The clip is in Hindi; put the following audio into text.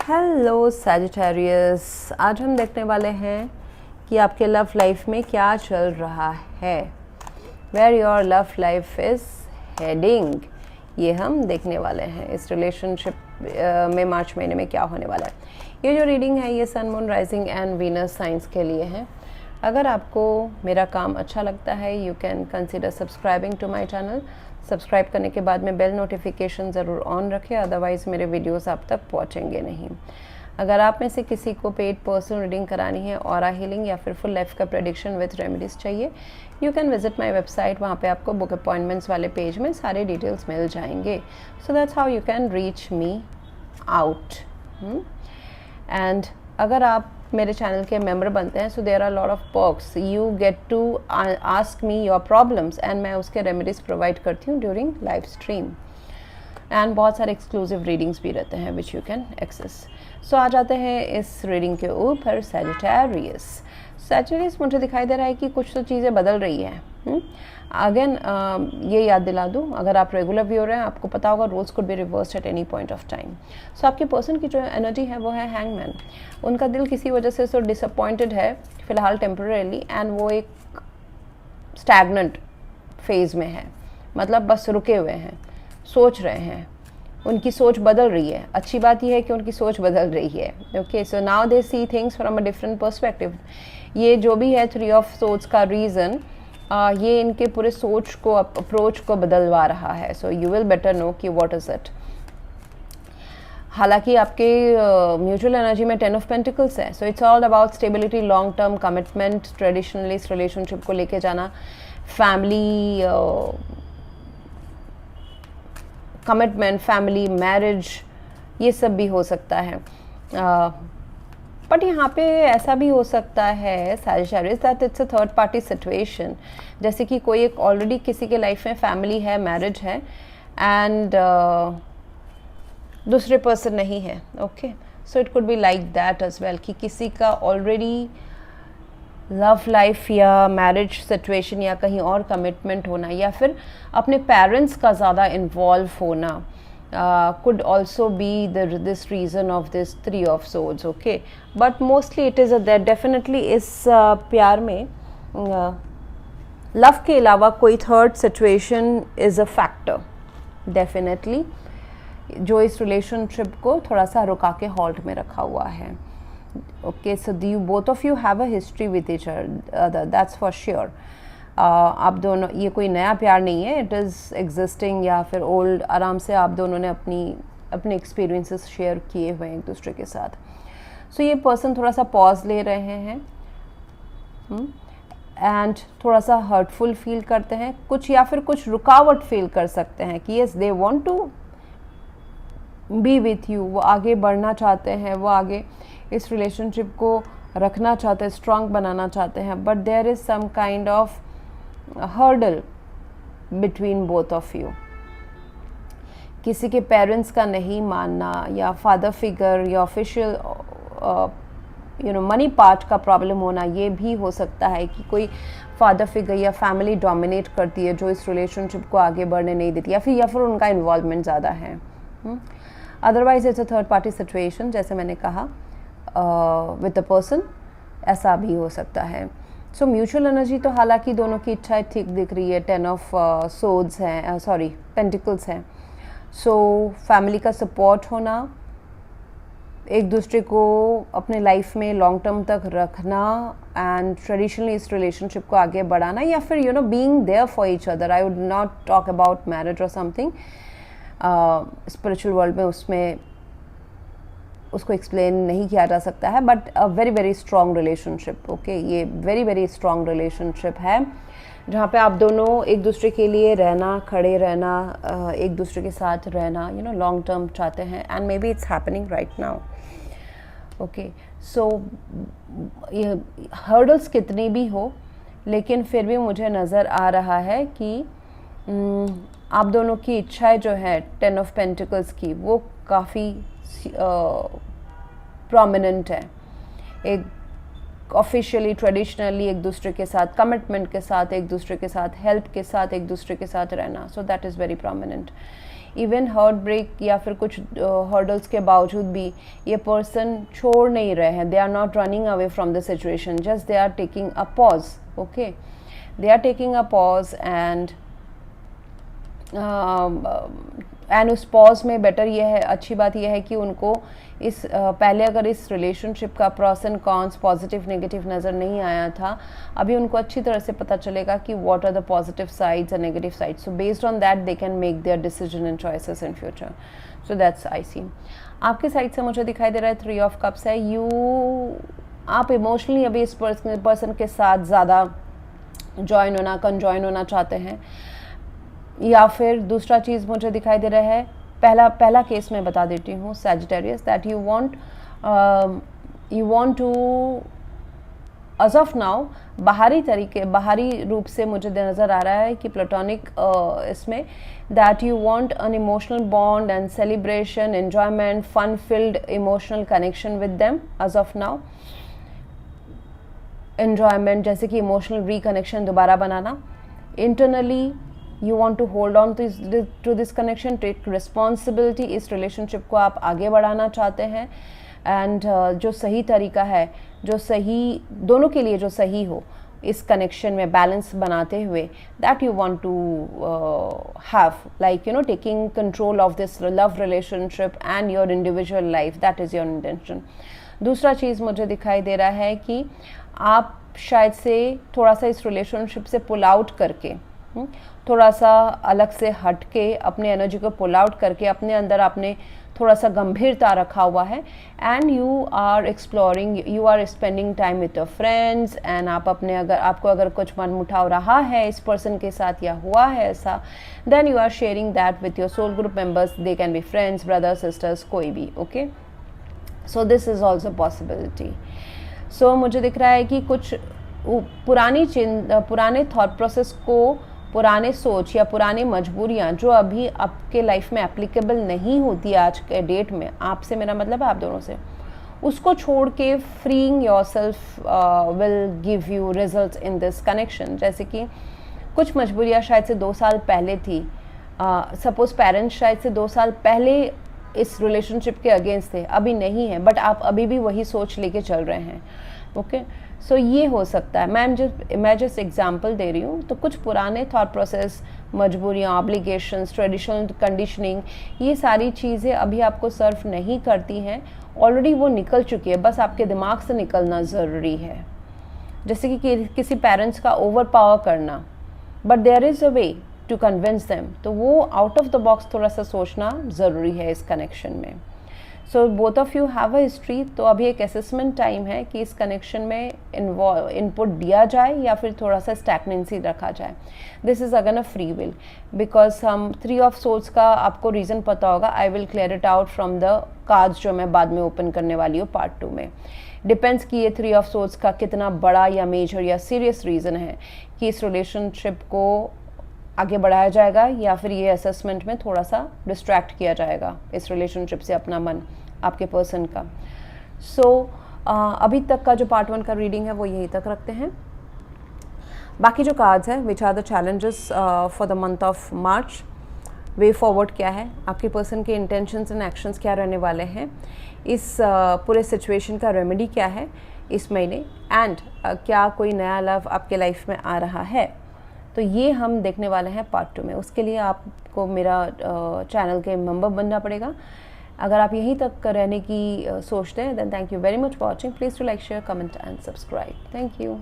हेलो सैजिटेरियस, आज हम देखने वाले हैं कि आपके लव लाइफ में क्या चल रहा है, where your love life is heading. ये हम देखने वाले हैं इस रिलेशनशिप में मार्च महीने में क्या होने वाला है। ये जो रीडिंग है ये sun, moon, rising and venus signs के लिए है। अगर आपको मेरा काम अच्छा लगता है you can consider subscribing to my channel. Subscribe करने के बाद में बेल नोटिफिकेशन ज़रूर ऑन रखें, अदरवाइज़ मेरे वीडियोस आप तक पहुंचेंगे नहीं। अगर आप में से किसी को पेड पर्सनल रीडिंग करानी है, ऑरा हीलिंग या फिर फुल लाइफ का प्रेडिक्शन विथ रेमेडीज़ चाहिए, you can visit my website. वहाँ पे आपको बुक अपॉइंटमेंट्स वाले पेज में सारे डिटेल्स मिल जाएंगे। So that's how you can reach me out. And अगर आप मेरे चैनल के मेंबर बनते हैं, so there are lot of perks. You get to ask me your problems and मैं उसके रेमेडीज़ प्रोवाइड करती हूँ ड्यूरिंग लाइव स्ट्रीम। एंड बहुत सारे एक्सक्लूसिव रीडिंग्स भी रहते हैं विच यू कैन एक्सेस। सो आ जाते हैं इस रीडिंग के ऊपर। सैजिटेरियस मुझे दिखाई दे रहा है कि कुछ तो चीज़ें बदल रही हैं। अगेन ये याद दिला दूँ, अगर आप रेगुलर व्यूअर हैं आपको पता होगा roles could be reversed at any point of time. So आपके पर्सन की जो एनर्जी है वो है हैंगमैन। उनका दिल किसी वजह से सो डिसअपॉइंटेड है फिलहाल टेम्परेली, एंड वो एक स्टैग्नेंट फेज में है, मतलब बस रुके हुए हैं, सोच रहे हैं। उनकी सोच बदल रही है। अच्छी बात यह है कि उनकी सोच बदल रही है। Okay, so now they see things from a different perspective. ये जो भी है थ्री ऑफ सोर्ड्स का रीज़न, ये इनके पूरे सोच को, अप्रोच को बदलवा रहा है। So you will better know कि व्हाट इज़ इट। हालांकि आपके म्यूचुअल एनर्जी में 10 ऑफ पेंटिकल्स है। So it's all about stability, long term commitment, traditionally इस रिलेशनशिप को लेके जाना, फैमिली कमिटमेंट, फैमिली, मैरिज, ये सब भी हो सकता है। बट यहाँ पे ऐसा भी हो सकता है Sagittarius that it's a third party situation, जैसे कि कोई एक ऑलरेडी किसी के लाइफ में फैमिली है, मैरिज है, एंड दूसरे पर्सन नहीं है। Okay, so it could be like that as well कि किसी का ऑलरेडी लव लाइफ या मैरिज सिचुएशन या कहीं और कमिटमेंट होना, या फिर अपने पेरेंट्स का ज़्यादा इन्वॉल्व होना could also be this reason of this three of swords. Okay, but mostly it is that definitely इस प्यार में लव के अलावा कोई third situation is a factor definitely, जो इस रिलेशनशिप को थोड़ा सा रुका के हॉल्ट में रखा हुआ है। Okay, so you both of you have a history with each other, that's for sure. आप दोनों, ये कोई नया प्यार नहीं है, इट इज़ एग्जिस्टिंग या फिर ओल्ड। आराम से आप दोनों ने अपने एक्सपीरियंसेस शेयर किए हुए हैं एक दूसरे के साथ। सो ये पर्सन थोड़ा सा पॉज ले रहे हैं एंड थोड़ा सा हर्टफुल फील करते हैं कुछ, या फिर कुछ रुकावट फील कर सकते हैं कि yes they want to be with you. वो आगे बढ़ना चाहते हैं, वो आगे इस रिलेशनशिप को रखना चाहते हैं, स्ट्रॉन्ग बनाना चाहते हैं, but there is some kind of hurdle between both of you. किसी के पेरेंट्स का नहीं मानना, या फादर फिगर या ऑफिशियल मनी पार्ट का प्रॉब्लम होना, ये भी हो सकता है कि कोई फादर फिगर या फैमिली डोमिनेट करती है जो इस रिलेशनशिप को आगे बढ़ने नहीं देती, या फिर उनका इन्वॉल्वमेंट ज़्यादा है। Otherwise it's a third party situation, जैसे मैंने कहा विद अ पर्सन, ऐसा भी हो सकता है। सो म्यूचुअल एनर्जी तो हालांकि दोनों की इच्छाएं ठीक दिख रही है। 10 ऑफ सोर्ड्स हैं, सॉरी पेंटिकल्स हैं। सो फैमिली का सपोर्ट होना, एक दूसरे को अपने लाइफ में लॉन्ग टर्म तक रखना, एंड ट्रेडिशनली इस रिलेशनशिप को आगे बढ़ाना, या फिर being there for each other. I would not talk about marriage और समथिंग। स्पिरिचुअल वर्ल्ड में उसको एक्सप्लेन नहीं किया जा सकता है, but a very very strong relationship. Okay, ये वेरी वेरी स्ट्रॉन्ग रिलेशनशिप है जहाँ पे आप दोनों एक दूसरे के लिए रहना, खड़े रहना, एक दूसरे के साथ रहना, लॉन्ग टर्म चाहते हैं, and maybe it's happening right now. Okay, so ये हर्डल्स कितनी भी हो, लेकिन फिर भी मुझे नज़र आ रहा है कि आप दोनों की इच्छाएं जो है 10 ऑफ पेंटिकल्स की, वो काफ़ी प्रोमिनेंट है। एक ऑफिशियली, ट्रेडिशनली एक दूसरे के साथ, कमिटमेंट के साथ, एक दूसरे के साथ, हेल्प के साथ, एक दूसरे के साथ रहना, so that is very prominent. Even heart break या फिर कुछ हर्डल्स के बावजूद भी ये पर्सन छोड़ नहीं रहे हैं. They are not running away from the situation, just they are taking a pause. Okay, they are taking a pause and उस पॉज में बेटर ये है, अच्छी बात यह है कि उनको इस पहले अगर इस रिलेशनशिप का pros and cons positive negative नज़र नहीं आया था, अभी उनको अच्छी तरह से पता चलेगा कि what are the positive sides and negative sides. So based on that they can make their decision and choices in future. So that's I see. आपके साइड से मुझे दिखाई दे रहा है 3 ऑफ कप्स है. आप इमोशनली अभी इस पर्सन के साथ ज़्यादा ज्वाइन होना, कंजॉइन होना चाहते हैं. या फिर दूसरा चीज़ मुझे दिखाई दे रहा है, पहला केस मैं बता देती हूँ Sagittarius, that you want to as of now बाहरी रूप से मुझे नज़र आ रहा है कि प्लेटोनिक इसमें that you want an emotional bond and celebration, enjoyment, fun filled emotional connection with them as of now. Enjoyment जैसे कि इमोशनल रिकनेक्शन दोबारा बनाना. Internally you want to hold on to this connection, take responsibility. इस relationship को आप आगे बढ़ाना चाहते हैं and जो सही तरीका है, जो सही दोनों के लिए जो सही हो इस connection में balance बनाते हुए, that you want to have, like taking control of this love relationship and your individual life. That is your intention. दूसरा चीज़ मुझे दिखाई दे रहा है कि आप शायद से थोड़ा सा इस relationship से pull out करके, थोड़ा सा अलग से हट के अपने एनर्जी को पुल आउट करके अपने अंदर आपने थोड़ा सा गंभीरता रखा हुआ है and you are exploring, you are spending time with your friends and आप अपने आपको अगर कुछ मन मुटाव रहा है इस पर्सन के साथ या हुआ है ऐसा, then you are sharing that with your soul group members. They can be friends, brothers, sisters, कोई भी. Okay, so this is also possibility. So मुझे दिख रहा है कि कुछ पुराने थॉट प्रोसेस को, पुराने सोच या पुरानी मजबूरियाँ जो अभी आपके लाइफ में एप्लीकेबल नहीं होती आज के डेट में, आपसे मेरा मतलब है आप दोनों से, उसको छोड़ के freeing yourself will give you results in this connection. जैसे कि कुछ मजबूरियाँ शायद से 2 साल पहले थी. सपोज पेरेंट्स शायद से 2 साल पहले इस रिलेशनशिप के अगेंस्ट थे, अभी नहीं है, बट आप अभी भी वही सोच लेके चल रहे हैं. ओके, सो ये हो सकता है. मैं जस्ट एग्जांपल दे रही हूँ. तो कुछ पुराने थॉट प्रोसेस, मजबूरियाँ, ऑब्लिगेशंस, ट्रेडिशनल कंडीशनिंग, ये सारी चीज़ें अभी आपको सर्व नहीं करती हैं. ऑलरेडी वो निकल चुकी है, बस आपके दिमाग से निकलना ज़रूरी है. जैसे कि किसी पेरेंट्स का ओवर पावर करना, but there is a way to convince them. तो वो आउट ऑफ द बॉक्स थोड़ा सा सोचना ज़रूरी है इस कनेक्शन में. So both of you have a history. तो अभी एक असेसमेंट टाइम है कि इस कनेक्शन में इनपुट दिया जाए या फिर थोड़ा सा स्टैग्नेंसी रखा जाए. This is again a free will, because हम 3 ऑफ सोर्स का आपको रीज़न पता होगा. I will clear it out from the cards जो मैं बाद में ओपन करने वाली हूँ पार्ट 2 में. डिपेंड्स कि ये 3 ऑफ सोर्स का कितना बड़ा या मेजर या सीरियस रीज़न है कि इस रिलेशनशिप को आगे बढ़ाया जाएगा या फिर ये असेसमेंट में थोड़ा सा डिस्ट्रैक्ट किया जाएगा इस रिलेशनशिप से अपना मन आपके पर्सन का. सो अभी तक का जो पार्ट 1 का रीडिंग है वो यहीं तक रखते हैं. बाकी जो कार्ड्स हैं, which are the challenges for the month of March, way forward क्या है, आपके पर्सन के इंटेंशंस एंड एक्शंस क्या रहने वाले हैं, इस पूरे सिचुएशन का रेमेडी क्या है इस महीने, एंड क्या कोई नया लव आपके लाइफ में आ रहा है. तो ये हम देखने वाले हैं पार्ट 2 में. उसके लिए आपको मेरा चैनल के मेंबर बनना पड़ेगा. अगर आप यहीं तक रहने की सोचते हैं, then thank you very much for watching. Please to like, share, comment and subscribe. Thank you.